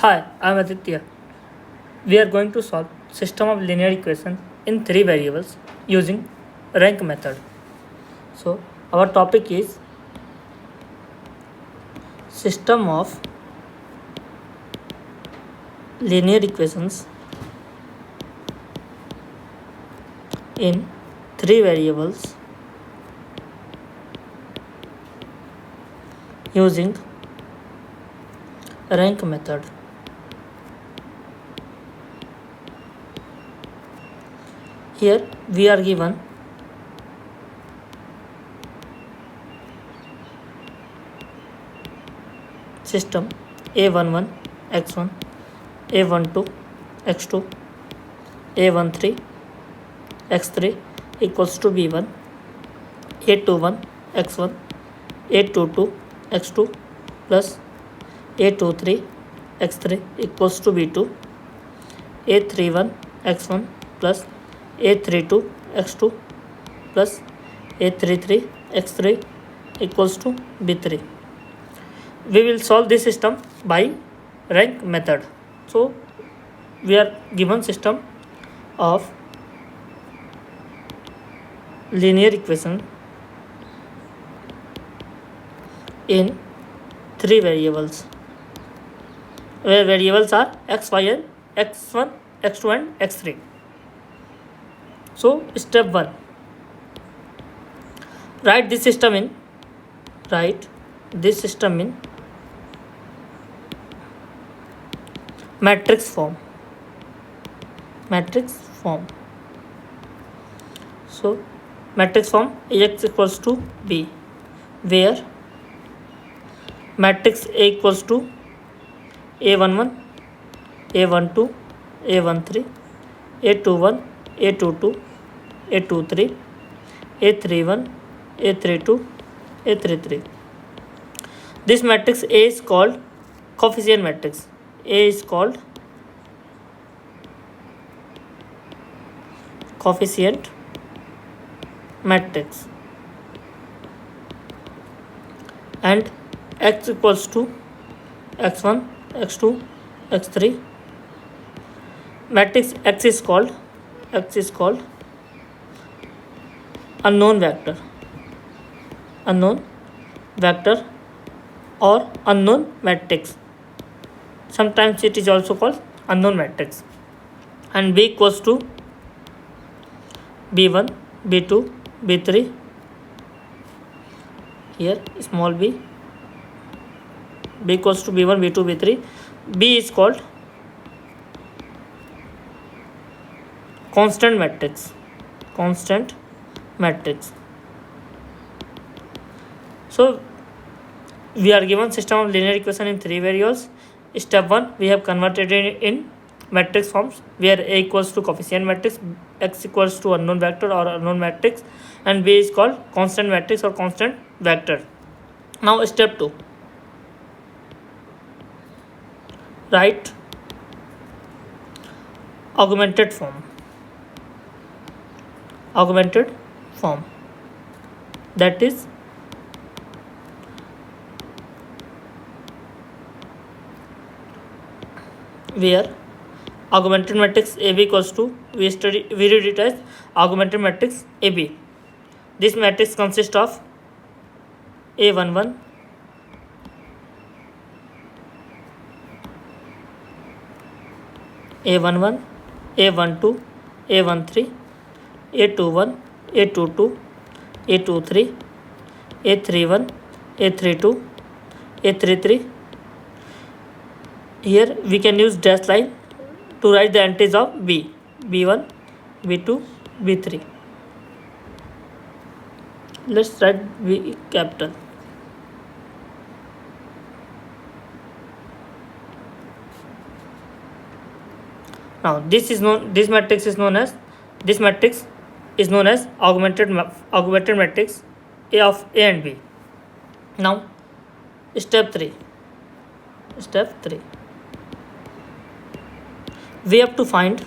Hi, I'm Aditya. We are going to solve system of linear equation in three variables using rank method. So our topic is system of linear equations in three variables using rank method. Here we are given system a11 x1, a12 x2, a13 x3 equals to b1, a21 x1, a22 x2 plus a23 x3 equals to b2, a31 x1 plus a32 x2 plus a33 x3 equals to b3. We will solve this system by rank method. So we are given system of linear equation in three variables, where variables are x, y and x1, x2 and x3. So step 1, write this system in matrix form. So matrix form Ax equals to B, where matrix A equals to A11, A12, A13, A21, A22, A23, A31, A32, A33. This matrix A is called coefficient matrix. A is called coefficient matrix, and x equals to x1, x2, x3. Matrix x is called unknown vector or unknown matrix. Sometimes it is also called unknown matrix. And b equals to b1, b2, b3. Here small b equals to b1, b2, b3. B is called constant matrix. So we are given system of linear equation in three variables. Step 1, we have converted it in matrix forms, where A equals to coefficient matrix, x equals to unknown vector or unknown matrix, and B is called constant matrix or constant vector. Now step 2, write augmented form. That is where augmented matrix AB equals to, we read it as augmented matrix AB. This matrix consists of A11, A12, A13, A21, A22, A23, A31, A32, A33. Here we can use dash line to write the entries of B, B1, B2, B3. Let's write B capital. Now this matrix is known as augmented matrix A of A and B. Now step 3, we have to find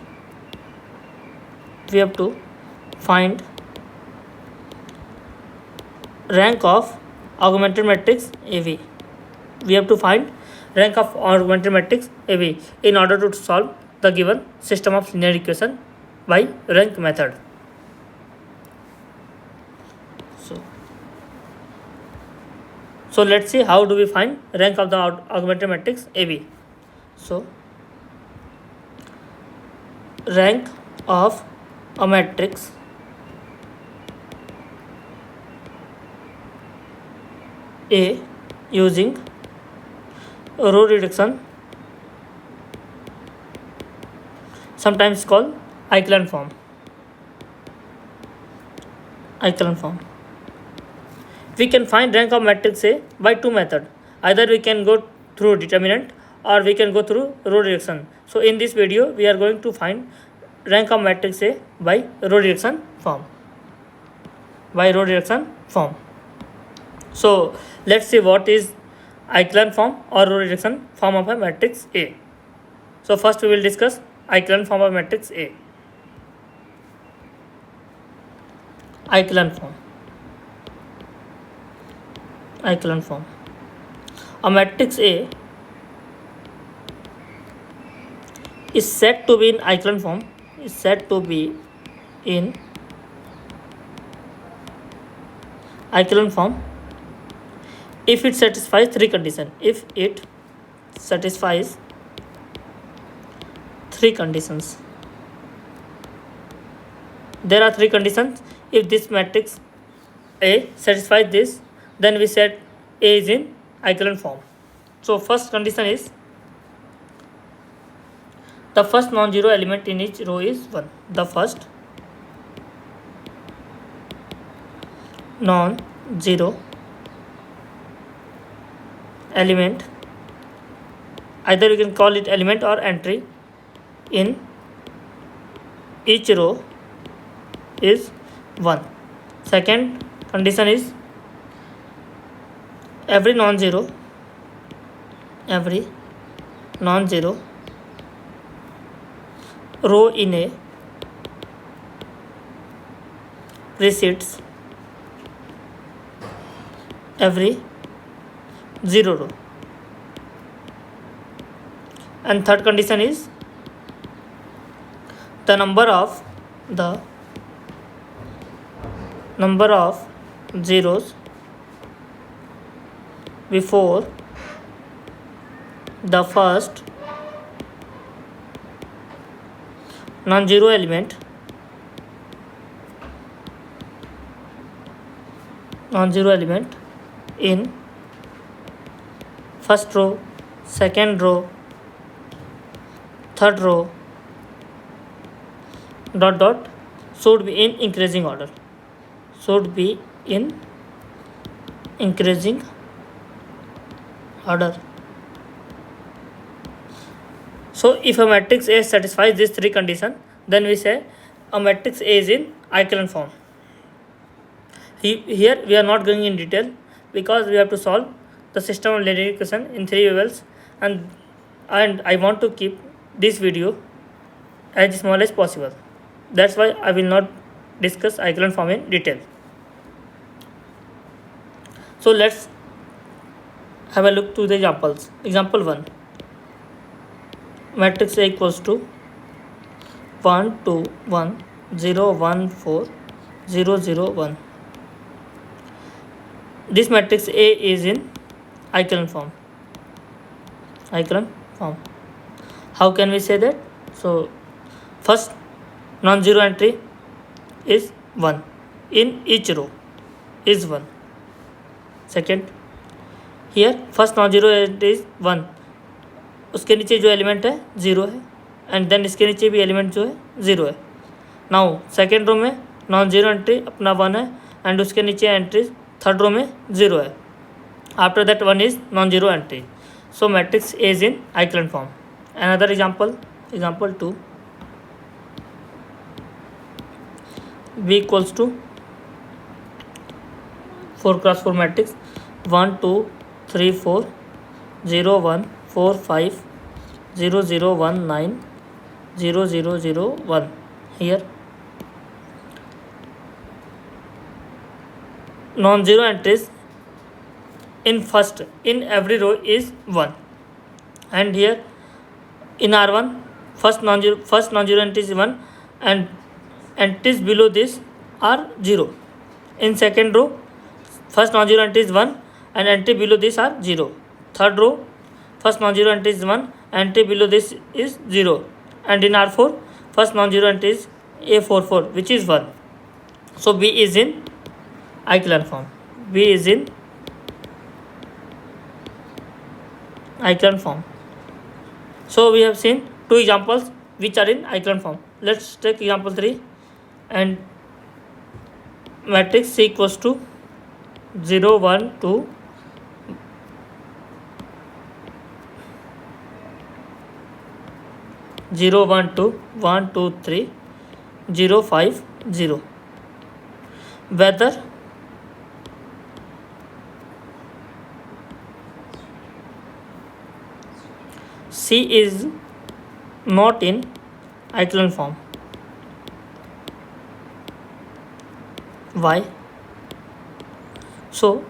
rank of augmented matrix AV. We have to find rank of augmented matrix AB in order to solve the given system of linear equation by rank method. So let's see how do we find rank of the augmented matrix AB. So rank of a matrix A using row reduction, sometimes called echelon form. We can find rank of matrix A by two methods. Either we can go through determinant or we can go through row reduction. So in this video we are going to find rank of matrix A by row reduction form. So let's see what is echelon form or row reduction form of a matrix A. So first we will discuss echelon form of matrix A. Echelon form. A matrix A is said to be in echelon form. If it satisfies three conditions. There are three conditions. If this matrix A satisfies this, then we said A is in echelon form. So first condition is the first non-zero element in each row is 1. The first non-zero element, either you can call it element or entry, in each row is 1. Second condition is every non-zero row in A precedes every zero row. And third condition is the number of zeros before the first non-zero element in first row, second row, third row should be in increasing order. So if a matrix A satisfies these three conditions, then we say a matrix A is in echelon form. Here we are not going in detail because we have to solve the system of linear equation in three levels, and I want to keep this video as small as possible. That's why I will not discuss echelon form in detail. So let's have a look to the examples. Example 1. Matrix A equals to 1 2 1 0 1 4 0 0 1. This matrix A is in echelon form. How can we say that? So first non-zero entry is 1 in each row is 1. Second, here first non-zero entry is 1, उसके नीचे जो element है 0 है, and then इसके नीचे भी element जो है 0 है. नाउ सेकेंड रो में नॉन जीरो एंट्री अपना 1 है, एंड उसके नीचे एंट्री थर्ड रो में 0 है. After that 1 is non zero entry. So matrix A is in echelon form. Another example 2. B equals to 4x4 matrix 1 2 3 4 0 1 4 5 0 0 1 9 0 0 0 1. Here non-zero entries in every row is 1. and here in R1 first non-zero entry is 1 and entries below this are 0. In second row first non-zero entry is 1 and entry below this are 0. Third row first non-zero entry is 1, entry below this is 0, and in R4 first non-zero entry is A44 which is 1. So B is in echelon form. B is in echelon form. So we have seen two examples which are in echelon form. Let's take example 3 and matrix C equals to 0 1 2 0 1 2 1 2 3 0 5 0, whether C is not in echelon form. Why? So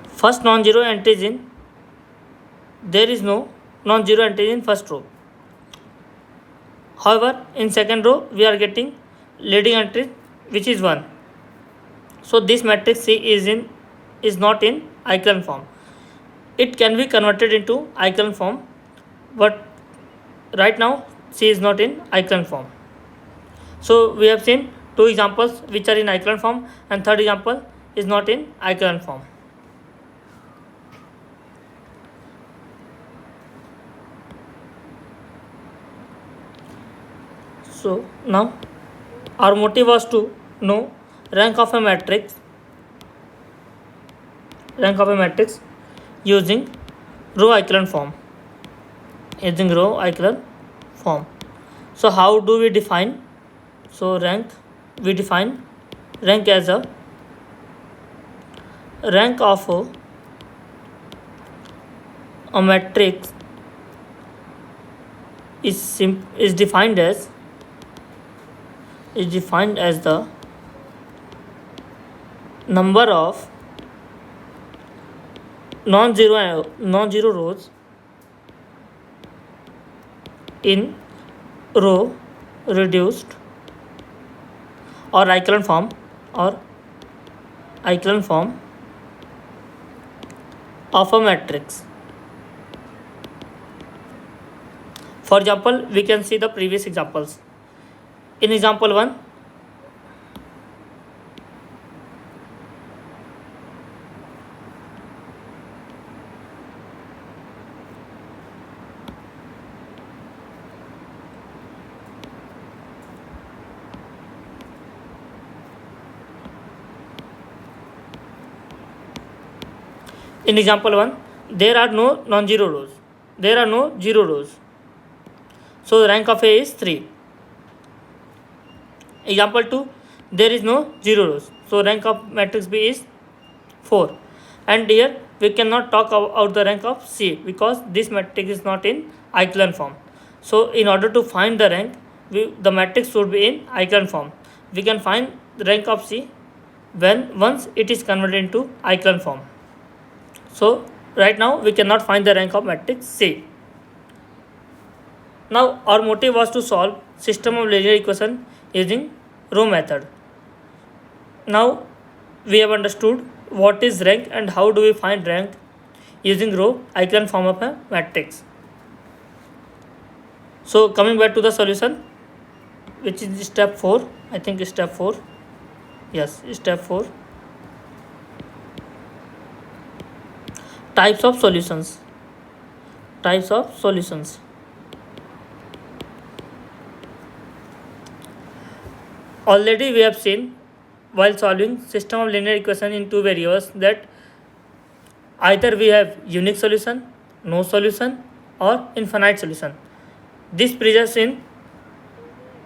first non-zero entry is in, there is no non-zero entry in first row. However, in second row we are getting leading entry which is 1. So this matrix C is not in echelon form. It can be converted into echelon form, but right now C is not in echelon form. So we have seen two examples which are in echelon form, and third example is not in echelon form. So now our motive was to know rank of a matrix using row echelon form. So how do we define? So we define rank as a rank of a matrix is defined as the number of non-zero rows in row reduced or echelon form of a matrix. For example, we can see the previous examples. In example 1, there are no non-zero rows. There are no zero rows. So the rank of A is 3. Example 2, there is no zero rows. So rank of matrix B is 4. And here we cannot talk about the rank of C because this matrix is not in echelon form. So in order to find the rank, the matrix should be in echelon form. We can find the rank of C once it is converted into echelon form. So right now we cannot find the rank of matrix C. Now our motive was to solve system of linear equation using row method. Now we have understood what is rank and how do we find rank using row echelon form of a matrix. So coming back to the solution, which is step 4. I think step 4. Yes, step 4. Types of solutions. Already we have seen while solving system of linear equation in two variables that either we have unique solution, no solution, or infinite solution. This presents in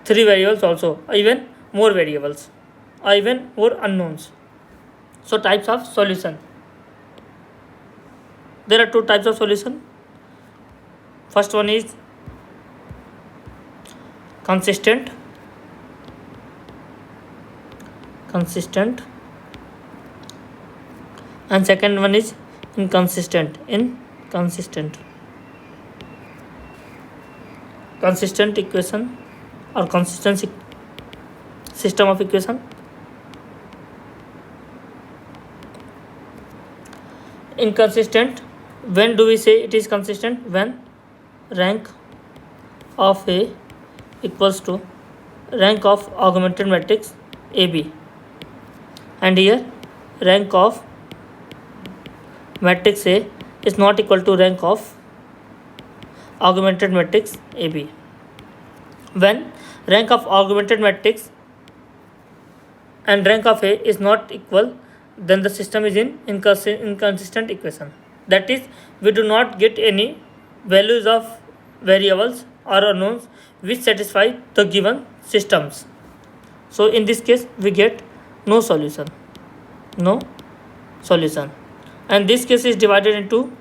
3 variables also, or even more variables, or even more unknowns. So types of solution. There are 2 types of solution. First one is consistent, and second one is inconsistent. consistent equation or consistent system of equation. Inconsistent, when do we say it is consistent? When rank of A equals to rank of augmented matrix AB, and here rank of matrix A is not equal to rank of augmented matrix AB. When rank of augmented matrix and rank of A is not equal, then the system is in inconsistent equation. That is, we do not get any values of variables or unknowns which satisfy the given systems. So in this case we get no solution. And this case is divided into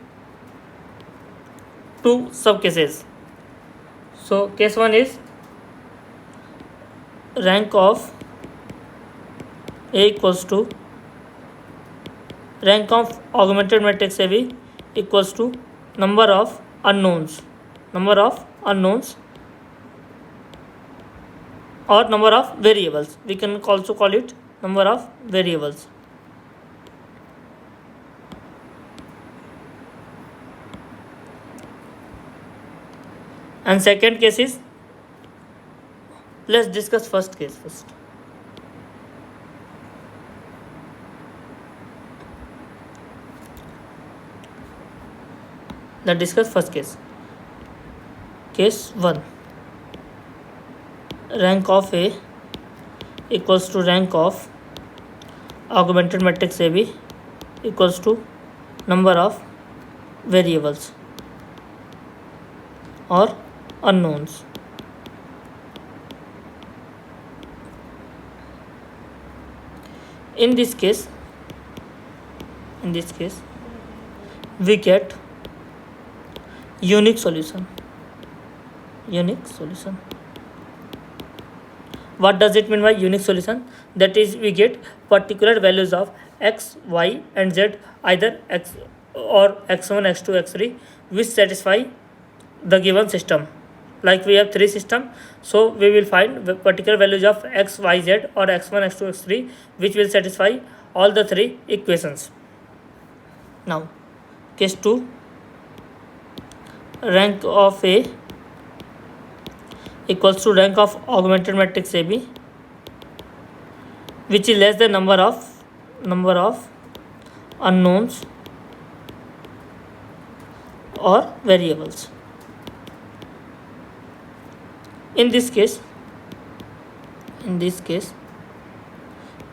two sub cases. So case 1 is rank of A equals to rank of augmented matrix AB equals to number of unknowns or number of variables. We can also call it number of variables. And second case is, let's discuss first case first. Let's discuss first case. Case 1. Rank of A equals to rank of augmented matrix AB equals to number of variables or unknowns. In this case we get unique solution. What does it mean by unique solution? That is, we get particular values of x, y and z, either x or x1, x2, x3, which satisfy the given system. Like we have three systems, so we will find particular values of x, y, z or x1, x2, x3 which will satisfy all the three equations. Now case 2, rank of A equals to rank of augmented matrix AB, which is less than number of unknowns or variables. In this case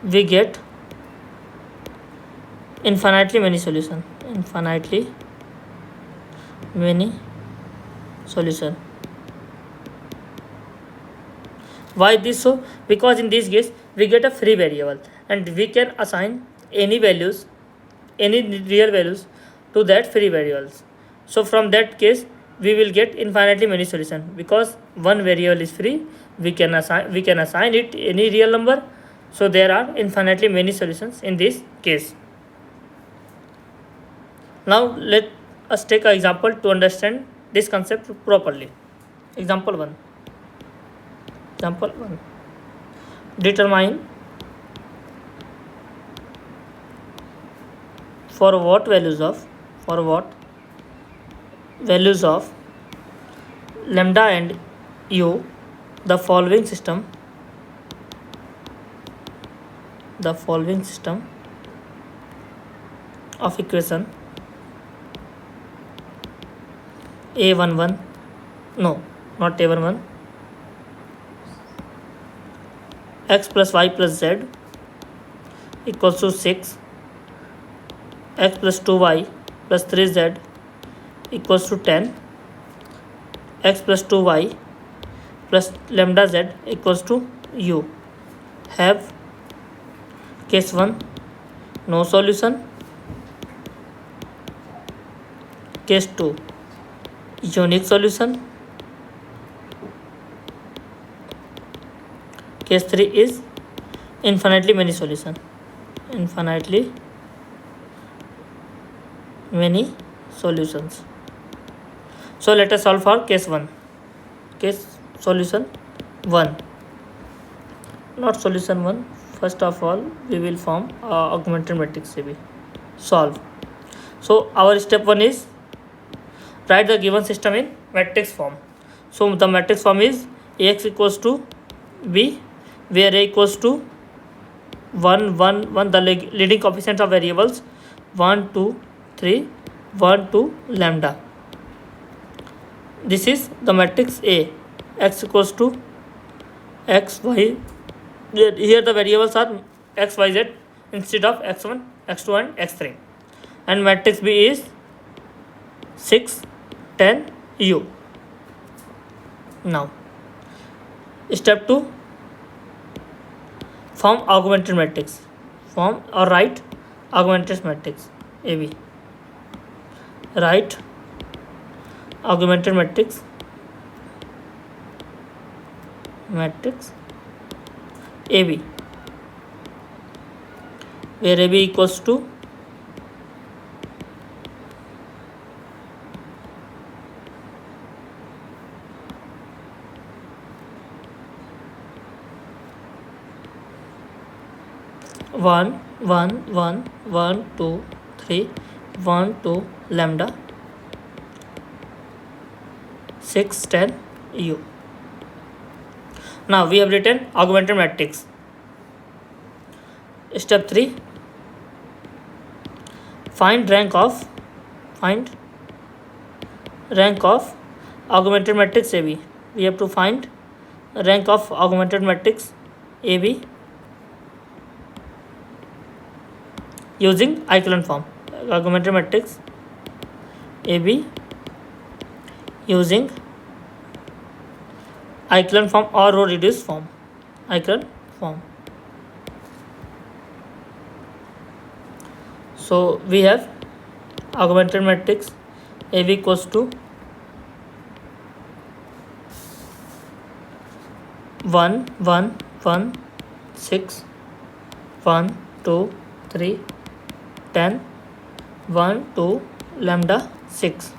we get infinitely many solution. Why this so? Because in this case we get a free variable and we can assign any real values to that free variables. So from that case we will get infinitely many solution, because one variable is free, we can assign it any real number, so there are infinitely many solutions in this case. Now let us take an example to understand this concept properly. Example 1. Determine for what values of lambda and u the following system of equation A11, no, not A11, x plus y plus z equals to 6, x plus 2y plus 3z equals to 10, x plus 2y plus lambda z equals to u. Have case 1 no solution, case 2 unique solution, case 3 is infinitely many solutions. So let us solve for case 1. case solution 1, not solution 1. First of all, we will form augmented matrix AB. Solve. So our step 1 is write the given system in matrix form. So the matrix form is Ax equals to B, where A equals to 1, 1, 1, the leading coefficients of variables 1, 2, 3, 1, 2, lambda. This is the matrix A. X equals to x, y. Here the variables are x, y, z instead of x1, x2 and x3. And matrix B is 6, 10, U. Now, step 2, form augmented matrix. Form or write augmented matrix AB. Write augmented matrix AB, where AB equals to 1, 1, 1, 1, 2, 3, 1, 2, lambda, 6, 10, U. Now we have written augmented matrix. Step 3, find rank of augmented matrix AB. We have to find rank of augmented matrix AB using echelon form. Augmented matrix AB using echelon form or row reduced form. Echelon form. So we have augmented matrix AB equals to 1, 1, 1, 6, 1, 2, 3, 10, 1, 2, lambda, 6.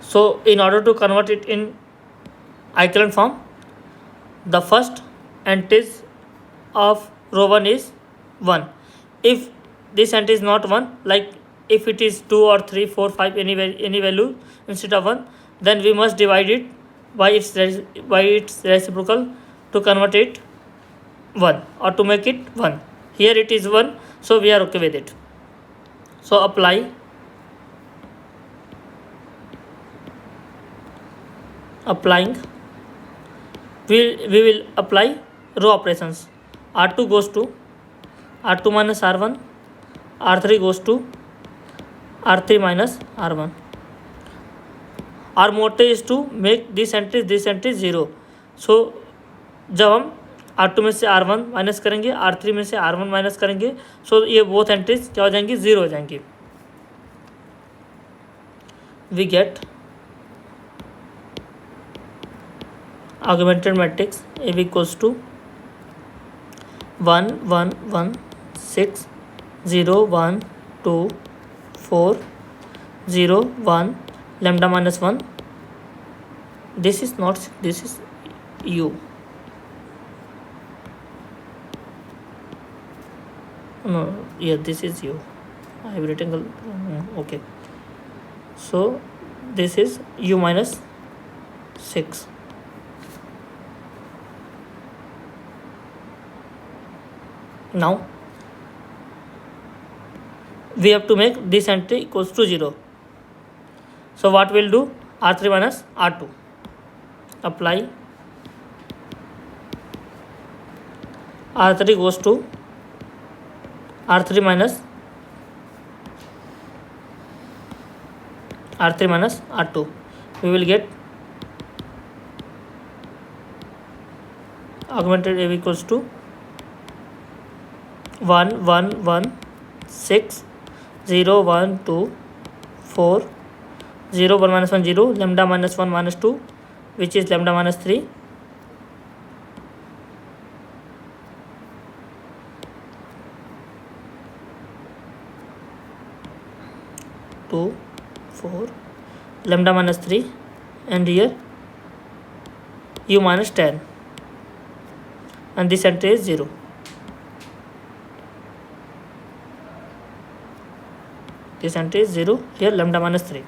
So in order to convert it in echelon form, the first entries of row 1 is 1. If this entry is not 1, like if it is 2 or 3, 4, 5, any value instead of 1, then we must divide it by its reciprocal to convert it 1 or to make it 1. Here it is 1, so we are okay with it. So applying we will apply row operations. R2 goes to R2 minus R1, R3 goes to R3 minus R1. Our motto is to make this entry 0. So जब हम R2 में से R1 minus करेंगे, R3 में से R1 minus करेंगे, सो ये both entries क्या हो जाएंगी, 0 हो जाएंगी. We get augmented matrix AB equals to 1, 1, 1, 6, 0, 1, 2, 4, 0, 1, lambda minus 1. This is not 6, this is U. No, yeah, this is U. I have written okay. So this is U minus 6. Now we have to make this entry equals to 0. So what we'll do, R3 minus R2. Apply. R3 goes to R3 minus R2. We will get augmented AB equals to 1, 1, 1, 6, 0, 1, 2, 4, 0, 1 minus 1, 0, lambda minus 1 minus 2, which is lambda minus 3. 2, 4, lambda minus 3, and here u minus 10, and this entry is 0. This entry is 0, here lambda minus 3.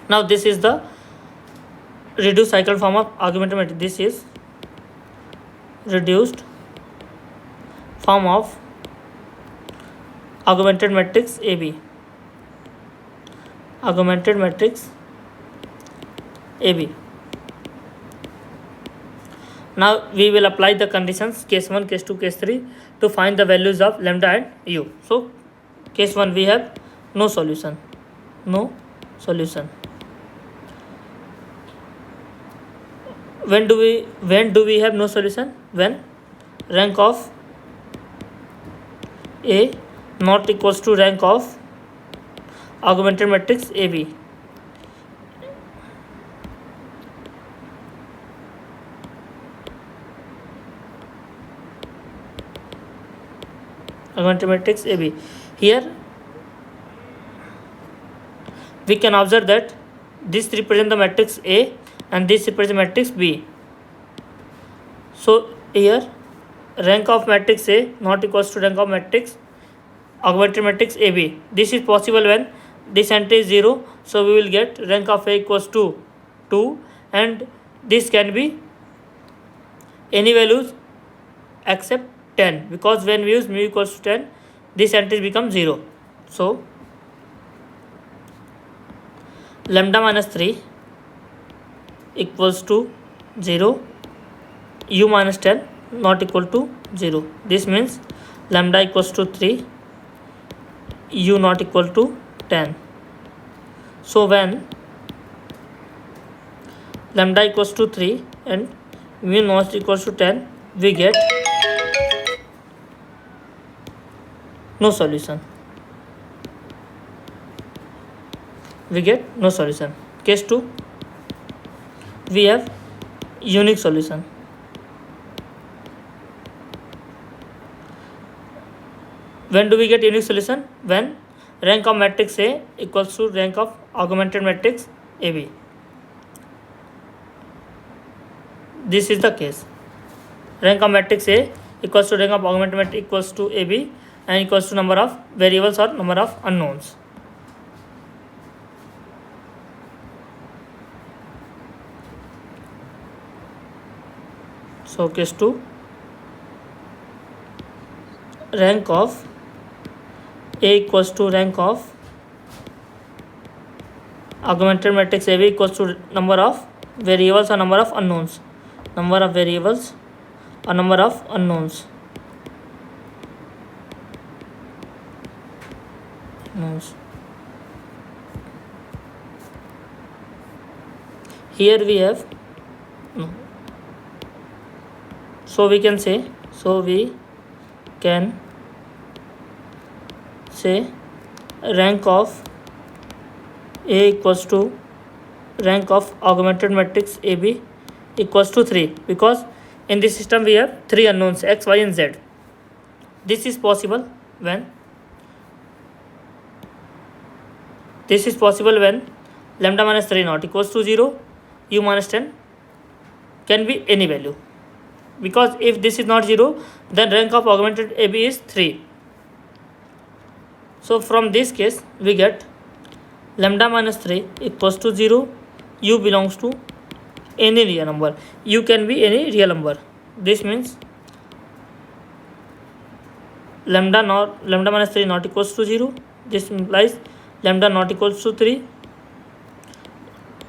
Now this is the reduced cycle form of augmented matrix. This is reduced form of augmented matrix AB. Augmented matrix AB. Now we will apply the conditions case 1, case 2, case 3 to find the values of lambda and u. So case 1 we have no solution. No solution. When do we have no solution? When rank of A not equals to rank of augmented matrix AB. Augmented matrix AB. Here we can observe that this represents the matrix A and this represents matrix B. So here rank of matrix A not equals to rank of matrix augmented matrix AB. This is possible when this entry is 0, so we will get rank of A equals to 2, and this can be any values except 10, because when we use mu equals to 10, this entry becomes 0. So lambda minus 3 equals to 0, u minus 10 not equal to 0. This means lambda equals to 3, u not equal to 10. So when lambda equals to 3 and mu not equals to 10, we get no solution. We get no solution. Case 2, we have unique solution. When do we get unique solution? When rank of matrix A equals to rank of augmented matrix AB. This is the case. Rank of matrix A equals to rank of augmented matrix equals to AB and equals to number of variables or number of unknowns. So case 2, rank of A equals to rank of augmented matrix AB equals to number of variables or number of unknowns. Number of variables or number of unknowns. Here we have no. So we can say rank of A equals to rank of augmented matrix AB equals to 3, because in this system we have 3 unknowns x, y and z. This is possible when lambda minus 3 not equals to 0, u minus 10 can be any value, because if this is not 0, then rank of augmented AB is 3. So from this case we get lambda minus 3 equals to 0, u belongs to any real number. U can be any real number. This means lambda minus 3 not equals to 0. This implies lambda not equals to 3.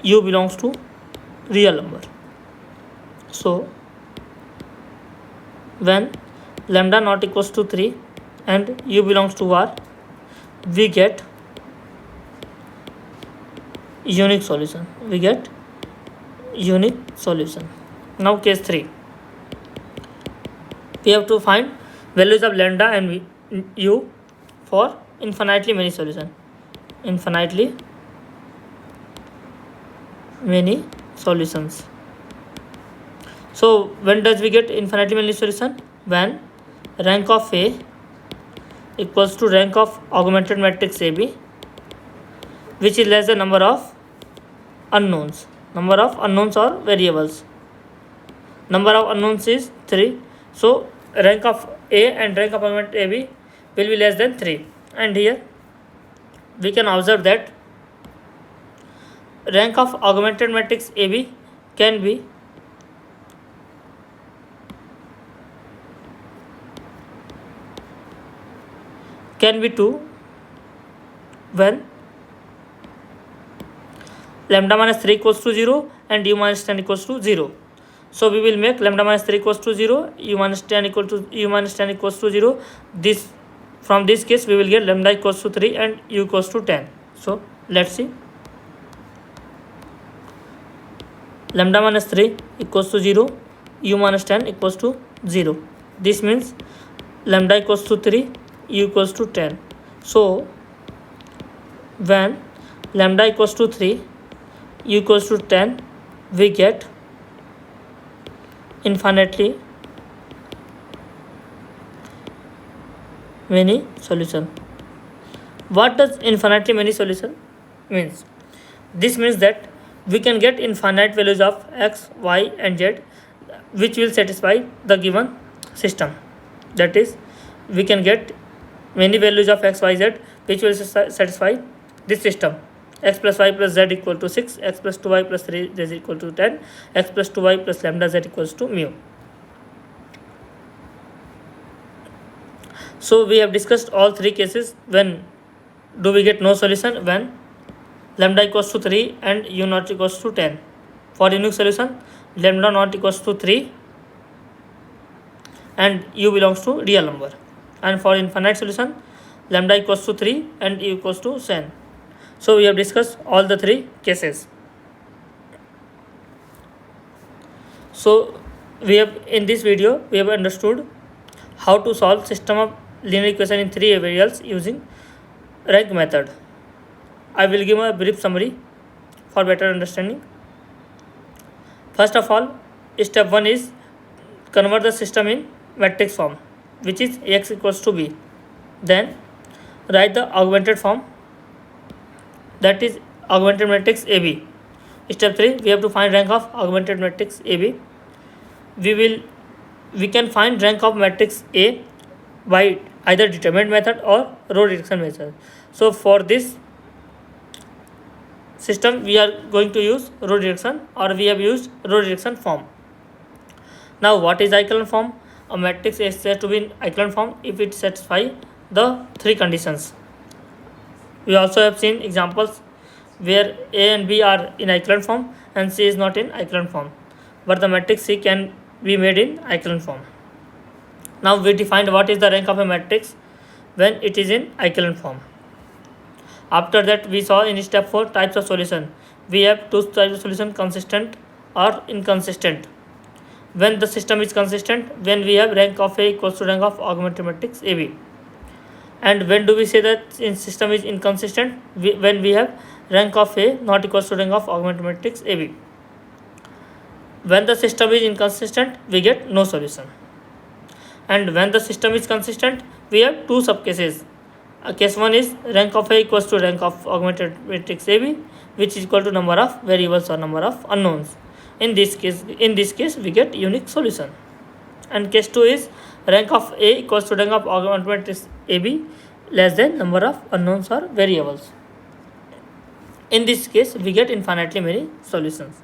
U belongs to real number. So when lambda not equals to 3 and u belongs to R, we get unique solution. Now case 3, we have to find values of lambda and u for infinitely many solutions. So when does we get infinitely many solution? When rank of A equals to rank of augmented matrix AB, which is less than number of unknowns. Number of unknowns or variables. Number of unknowns is 3. So rank of A and rank of augmented AB will be less than 3. And here we can observe that rank of augmented matrix AB can be can be 2 when lambda minus 3 equals to 0 and u minus 10 equals to 0. So we will make lambda minus 3 equals to 0, u minus 10 equals to 0. This, from this case we will get lambda equals to 3 and u equals to 10. So let's see. Lambda minus 3 equals to 0, u minus 10 equals to 0. This means lambda equals to 3, u equals to 10. So when lambda equals to 3, u equals to 10, we get infinitely many solution. What does infinitely many solution means? This means that we can get infinite values of x, y and z which will satisfy the given system. That is, we can get many values of x, y, z which will satisfy this system. X plus y plus z equal to 6, x plus 2y plus 3z is equal to 10, x plus 2y plus lambda z equals to mu. So we have discussed all three cases. When do we get no solution? When lambda equals to 3 and u not equals to 10. For unique solution, lambda not equals to 3 and u belongs to real number. And for infinite solution, lambda equals to 3 and u equals to 10. So we have discussed all the three cases. So we have, in this video we have understood how to solve system of linear equation in 3 variables using rank method. I will give a brief summary for better understanding. First of all, step 1 is convert the system in matrix form, which is Ax equals to b. Then write the augmented form, that is augmented matrix AB. Step 3, we have to find rank of augmented matrix AB. We can find rank of matrix A by either determinant method or row reduction method. So for this system we are going to use row reduction, or we have used row reduction form. Now what is echelon form? A matrix is said to be in echelon form if it satisfies the three conditions. We also have seen examples where A and B are in echelon form and C is not in echelon form, but the matrix C can be made in echelon form. Now we defined what is the rank of a matrix when it is in echelon form. After that, we saw in step 4 types of solution. We have two types of solution: consistent or inconsistent. When the system is consistent, when we have rank of A equals to rank of augmented matrix AB. And when do we say that in system is inconsistent? When we have rank of A not equals to rank of augmented matrix AB. When the system is inconsistent, we get no solution. And when the system is consistent, we have two subcases. Case 1 is rank of A equals to rank of augmented matrix AB, which is equal to number of variables or number of unknowns. In this case, we get unique solution. And case 2 is rank of A equals to rank of augmented matrix AB less than number of unknowns or variables. In this case, we get infinitely many solutions.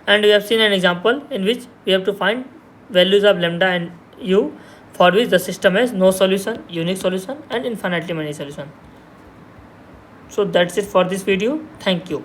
And we have seen an example in which we have to find values of lambda and u, for which the system has no solution, unique solution and infinitely many solution. So that's it for this video. Thank you.